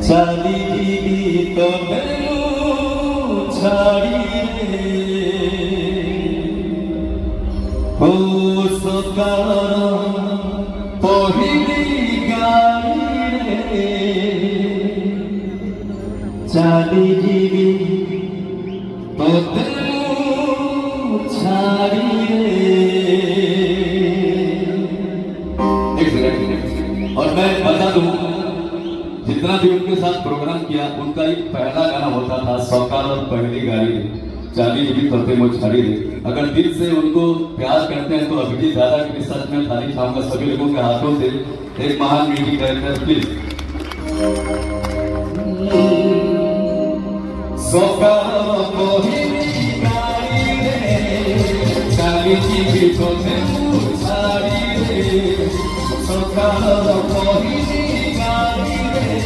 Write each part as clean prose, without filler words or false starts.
চালিবি তবে ছাড়ি ও সকাল পহিলি গাড়ি রে চালিবি তবে ছাড়ি रे। और मैं बता दूं जितना भी उनके साथ प्रोग्राम किया उनका एक पहला गाना होता था सौकाल और पहली गाड़ी चाली भी करते वो छाड़ी रे। अगर दिल से उनको प्यार करते हैं तो अभिजीत दादा के साथ में थाली खाऊंगा सभी लोगों के हाथों से एक महान म्यूजिक डायरेक्टर प्लीज। सौकाल पहली गाड़ी रे चाली भी करते वो छाड़ी रे सौकाल पहली गाड़ी रे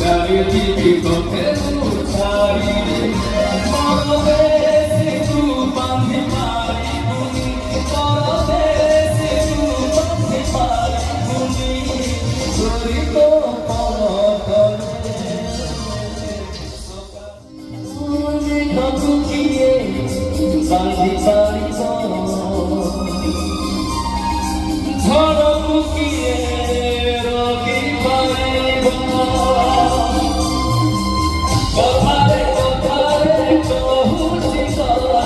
चालिबि तोते छाड़ी रे परदेसी तू बांधी मारी बुनी परदेसी तू बांधी मारी बुनी चोरी तो पलटरे सोने ढकुकिए बांधी पारी ঝড়কুকিয়ে রোগী পারিব কথারে কথারে কহুছি কথা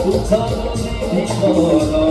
উঠল নিধি